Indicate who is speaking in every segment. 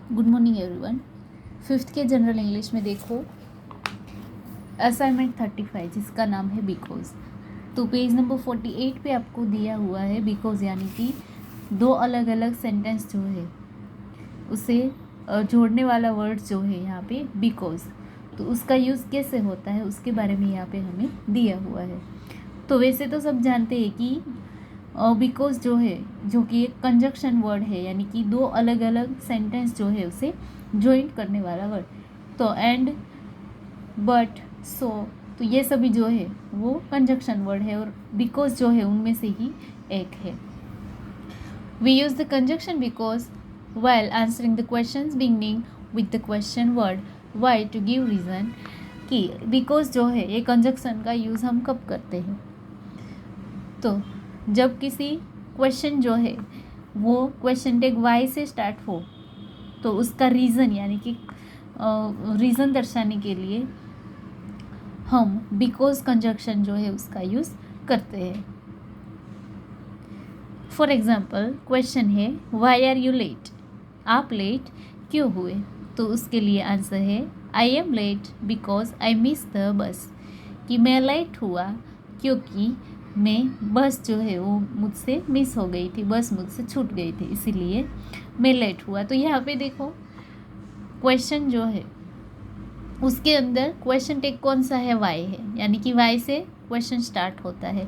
Speaker 1: Good morning everyone. Fifth के general English में देखो असाइनमेंट 35 जिसका नाम है बिकॉज। तो पेज नंबर 48 पे आपको दिया हुआ है बिकॉज यानी कि दो अलग अलग सेंटेंस जो है उसे जोड़ने वाला वर्ड जो है यहाँ पे बिकॉज, तो उसका यूज़ कैसे होता है उसके बारे में यहाँ पे हमें दिया हुआ है। तो वैसे तो सब जानते हैं कि बिकॉज जो है जो कि एक कंजक्शन वर्ड है, यानी कि दो अलग अलग सेंटेंस जो है उसे ज्वाइंट करने वाला वर्ड। तो एंड, बट, सो, तो ये सभी जो है वो कंजक्शन वर्ड है और बिकॉज जो है उनमें से ही एक है। We use the conjunction because while answering the questions beginning with the question word why to give reason कि बिकॉज जो है ये कंजक्शन का यूज़ हम कब करते हैं। तो जब किसी क्वेश्चन जो है वो क्वेश्चन टेक वाई से स्टार्ट हो तो उसका रीज़न यानी कि रीज़न दर्शाने के लिए हम बिकॉज कंजक्शन जो है उसका यूज़ करते हैं। फॉर एग्जाम्पल क्वेश्चन है वाई आर यू लेट, आप लेट क्यों हुए? तो उसके लिए आंसर है I am late because I miss the bus, कि मैं लेट हुआ क्योंकि मैं बस जो है वो मुझसे मिस हो गई थी, बस मुझसे छूट गई थी, इसीलिए मैं लेट हुआ। तो यहाँ पे देखो क्वेश्चन जो है उसके अंदर क्वेश्चन टेक कौन सा है, वाई है, यानी कि वाई से क्वेश्चन स्टार्ट होता है।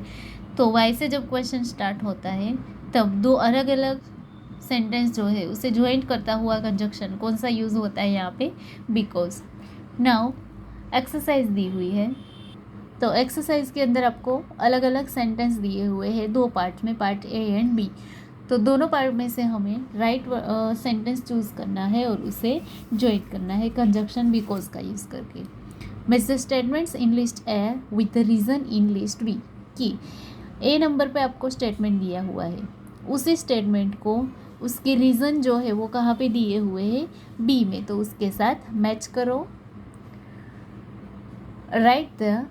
Speaker 1: तो वाई से जब क्वेश्चन स्टार्ट होता है तब दो अलग अलग सेंटेंस जो है उसे ज्वाइंट करता हुआ कंजक्शन कौन सा यूज़ होता है यहाँ पे, बिकॉज। नाउ एक्सरसाइज दी हुई है, तो एक्सरसाइज के अंदर आपको अलग अलग सेंटेंस दिए हुए हैं दो पार्ट में, पार्ट ए एंड बी। तो दोनों पार्ट में से हमें राइट सेंटेंस चूज़ करना है और उसे ज्वाइंट करना है कंजक्शन बिकॉज का यूज़ करके। Match the statements in list A with the reason in list B, कि ए नंबर पे आपको स्टेटमेंट दिया हुआ है, उसी स्टेटमेंट को उसके रीज़न जो है वो कहाँ पे दिए हुए हैं, बी में, तो उसके साथ मैच करो। Right the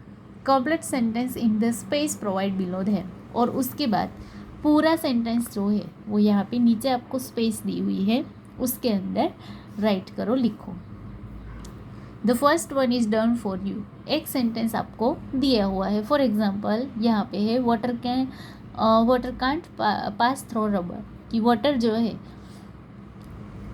Speaker 1: complete sentence in the space provide below है, और उसके बाद पूरा सेंटेंस जो है वो यहाँ पे नीचे आपको स्पेस दी हुई है उसके अंदर राइट करो, लिखो। The first one is done for you, एक सेंटेंस आपको दिया हुआ है। फॉर एग्जाम्पल यहाँ पे है water can't pass through rubber, कि वाटर जो है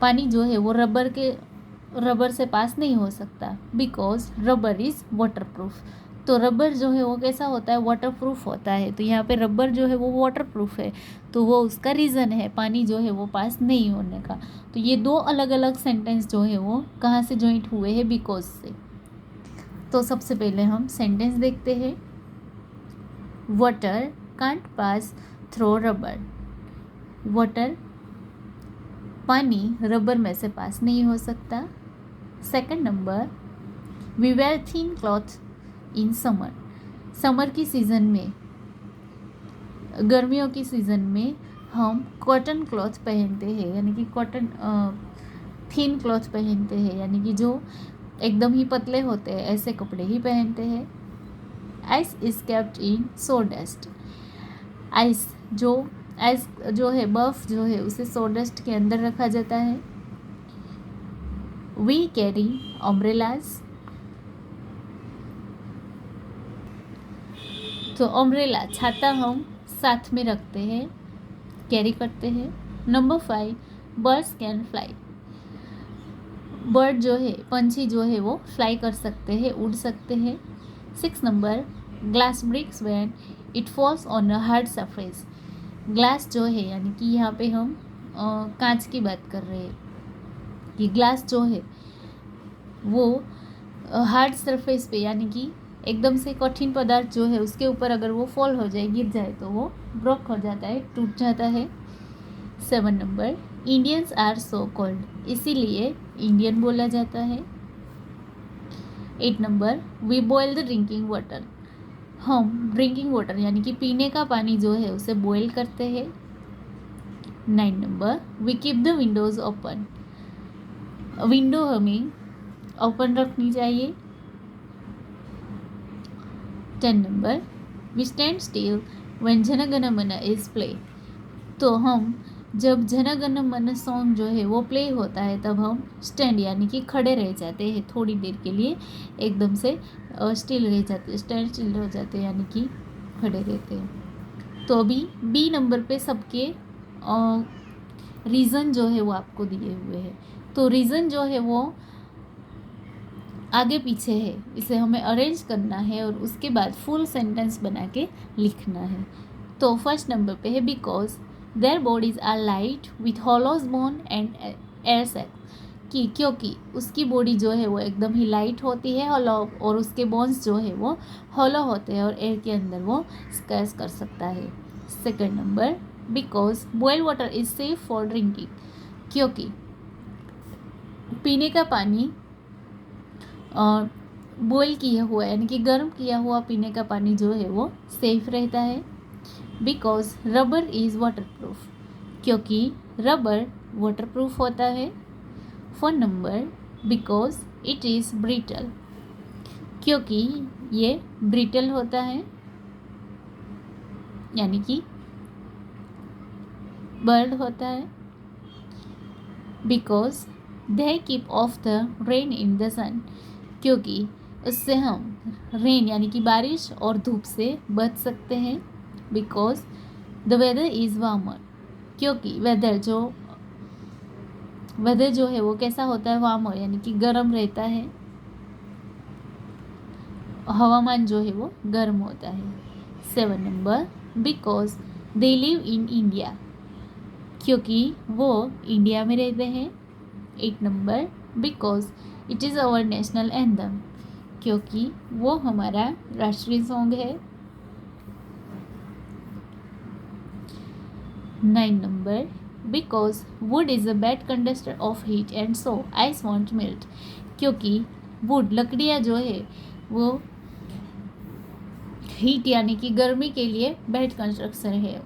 Speaker 1: पानी जो है वो रबर से पास नहीं हो सकता because rubber is water proof. तो रबर जो है वो कैसा होता है, वाटर प्रूफ होता है। तो यहाँ पे रबर जो है वो वाटर प्रूफ है, तो वो उसका रीज़न है पानी जो है वो पास नहीं होने का। तो ये दो अलग अलग सेंटेंस जो है वो कहाँ से ज्वाइंट हुए हैं, बिकॉज से। तो सबसे पहले हम सेंटेंस देखते हैं। Water can't pass through rubber, water पानी रबर में से पास नहीं हो सकता। Second number, we wear thin cloth in summer, summer की सीज़न में, गर्मियों की सीज़न में हम कॉटन क्लॉथ पहनते हैं, यानी कि कॉटन थिन क्लॉथ पहनते हैं, यानी कि जो एकदम ही पतले होते हैं ऐसे कपड़े ही पहनते हैं। Ice is kept in so dust, ice जो है बर्फ जो है उसे सोडस्ट के अंदर रखा जाता है। वी कैरी अम्ब्रेलाज, तो अम्ब्रेला छाता हम साथ में रखते हैं, कैरी करते हैं। Number 5, birds can fly, bird जो है पंछी जो है वो फ्लाई कर सकते हैं, उड़ सकते हैं। 6 नंबर, glass breaks when it falls on a hard surface, glass जो है यानी कि यहाँ पे हम कांच की बात कर रहे हैं, कि ग्लास जो है वो हार्ड सरफेस पे यानी कि एकदम से कठिन पदार्थ जो है उसके ऊपर अगर वो फॉल हो जाए, गिर जाए, तो वो ब्रोक हो जाता है, टूट जाता है। 7 number, Indians are so cold, इसीलिए इंडियन बोला जाता है। 8 number, we boil the drinking water, हम ड्रिंकिंग वाटर यानी कि पीने का पानी जो है उसे बॉयल करते हैं। 9 number, we keep the windows open, window हमें ओपन रखनी चाहिए। 10 number, we stand still when Jana Gana मन इज प्ले, तो हम जब जन गण मन सॉन्ग जो है वो प्ले होता है तब हम स्टैंड यानी कि खड़े रह जाते हैं थोड़ी देर के लिए, एकदम से स्टिल रह जाते, स्टैंड स्टिल हो जाते हैं यानी कि खड़े रहते हैं। तो अभी बी नंबर पे सबके रीज़न जो है वो आपको दिए हुए हैं। तो रीज़न जो है वो आगे पीछे है, इसे हमें अरेंज करना है और उसके बाद फुल सेंटेंस बना के लिखना है। तो फर्स्ट नंबर पे है because their bodies are light with hollows bone and air sac, कि क्योंकि उसकी बॉडी जो है वो एकदम ही लाइट होती है हॉलो, और उसके बोन्स जो है वो हॉलो होते हैं और एयर के अंदर वो स्कैस कर सकता है। Second number because boil water is safe for drinking, क्योंकि पीने का पानी बॉयल किया हुआ यानी कि गर्म किया हुआ पीने का पानी जो है वो सेफ रहता है। Because rubber is water proof, क्योंकि रबर वाटर प्रूफ होता है। Four number because it is brittle, क्योंकि ये ब्रिटल होता है यानी कि बर्ड होता है। Because they keep off the rain in the sun, क्योंकि उससे हम रेन यानी कि बारिश और धूप से बच सकते हैं। Because the weather is warmer, क्योंकि वेदर जो है वो कैसा होता है, वार्मर यानी कि गर्म रहता है, हवामान जो है वो गर्म होता है। Seven number because they live in India, क्योंकि वो इंडिया में रहते हैं। Eight number because it is our national anthem, क्योंकि वो हमारा राष्ट्रीय सॉन्ग है। 9 number because wood is a bad conductor of heat and so ice won't melt, क्योंकि वुड लकड़ियाँ जो है वो हीट यानी कि गर्मी के लिए बैड कंस्ट्रक्शन है,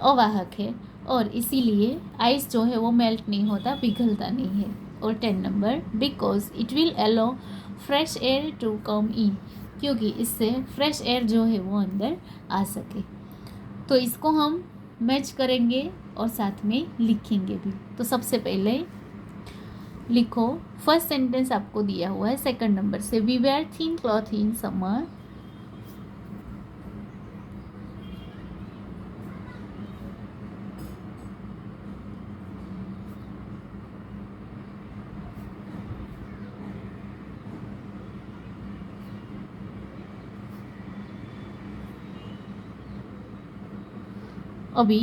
Speaker 1: अवाहक है, और इसीलिए आइस जो है वो मेल्ट नहीं होता, पिघलता नहीं है। और 10 number because it will allow fresh air to come in, क्योंकि इससे फ्रेश एयर जो है वो अंदर आ सके। तो इसको हम मैच करेंगे और साथ में लिखेंगे भी। तो सबसे पहले लिखो, फर्स्ट सेंटेंस आपको दिया हुआ है सेकंड नंबर से, we wear thin cloth in summer. अभी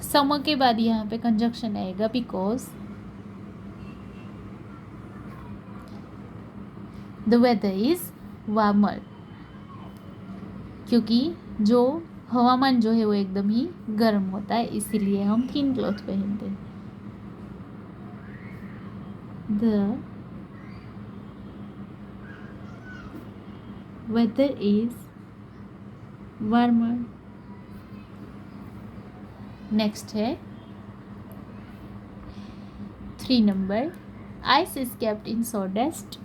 Speaker 1: समर के बाद यहाँ पे कंजक्शन आएगा because the weather is warmer, क्योंकि जो हवामान जो है वो एकदम ही गर्म होता है, इसीलिए हम थिन क्लॉथ पहनते हैं। The weather is warmer. Next है 3 number, ice is kept in sawdust.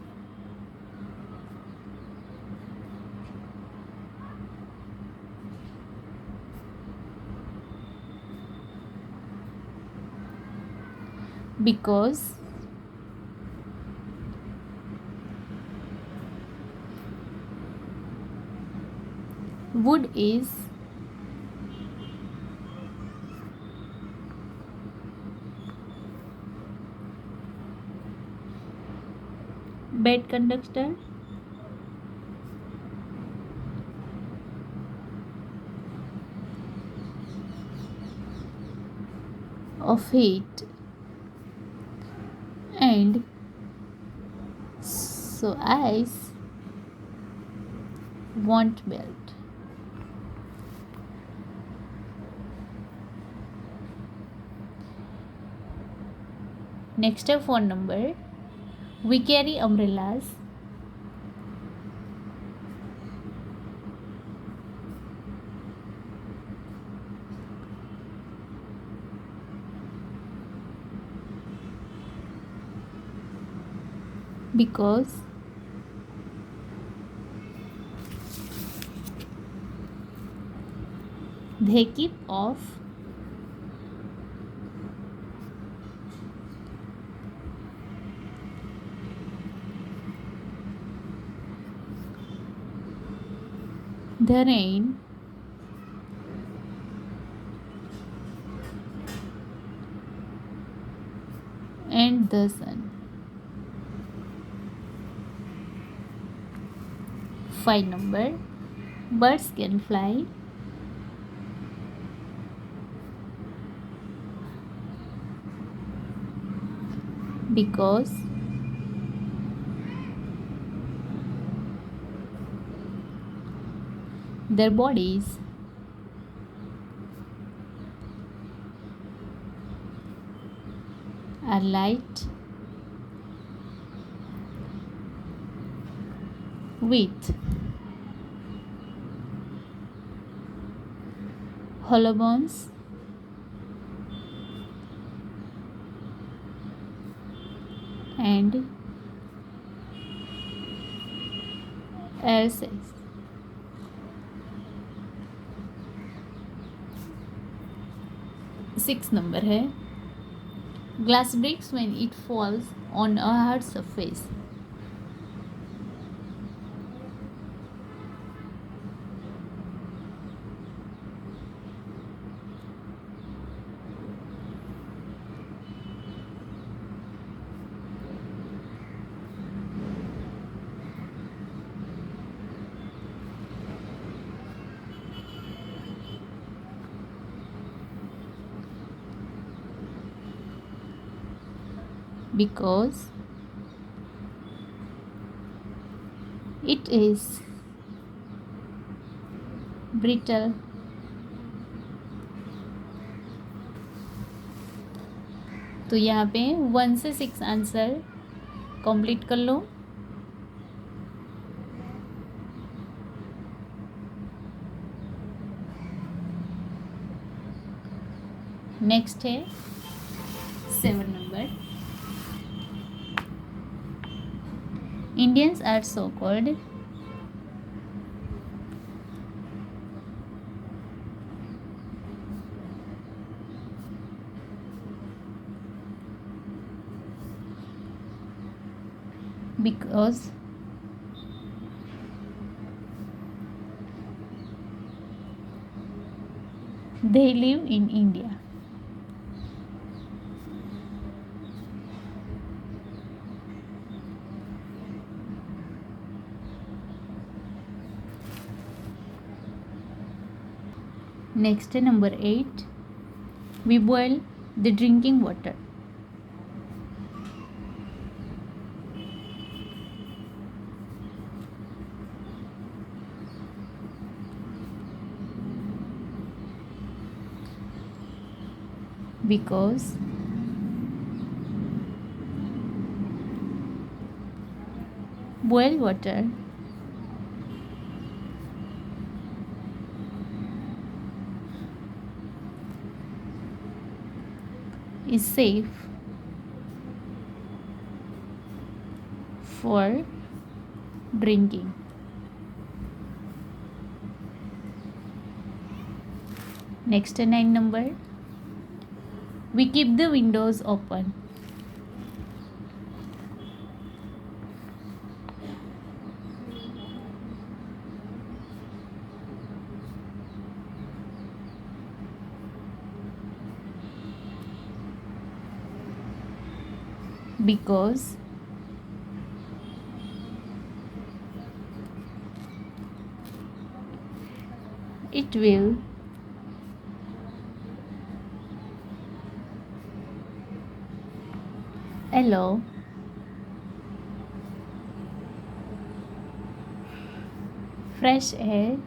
Speaker 1: Because wood is bad conductor of heat and so ice won't melt. Next है phone number, we carry umbrellas because they keep off the rain and the sun. 5 number, birds can fly because their bodies are light with hollow bones and air cells. 6 number है, glass breaks when it falls on a hard surface. Because it is brittle. तो यहाँ पे 1 से 6 answer complete कर लो. Next है 7 number. Indians are so called because they live in India. Next, number 8. We boil the drinking water. Because boiled water is safe for drinking. Next, 9 number. We keep the windows open. Because it will allow fresh air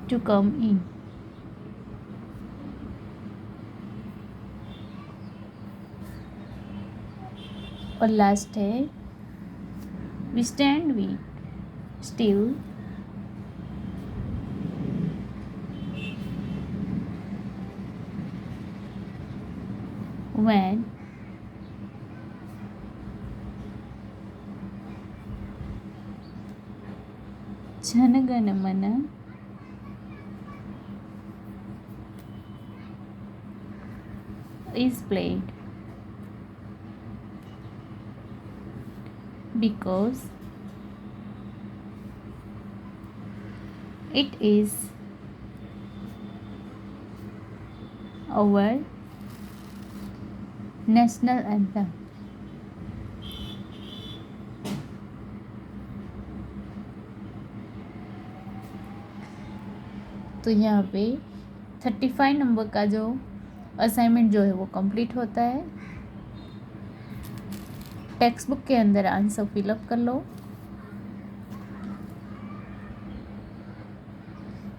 Speaker 1: to come in. और last है we stand with still when Jana Gana Mana is played. Because it is our national anthem. तो यहाँ पे 35 number का जो assignment जो है वो कंप्लीट होता है। टेक्स्ट बुक के अंदर आंसर फिलअप कर लो।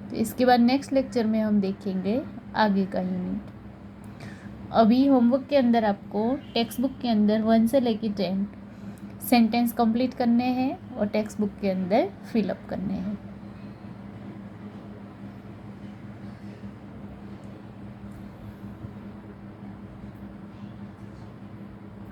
Speaker 1: तो इसके बाद नेक्स्ट लेक्चर में हम देखेंगे आगे का यूनिट। अभी होमवर्क के अंदर आपको टेक्स्ट बुक के अंदर 1 से लेकर 10 सेंटेंस कंप्लीट करने हैं और टेक्स्ट बुक के अंदर फिलअप करने हैं।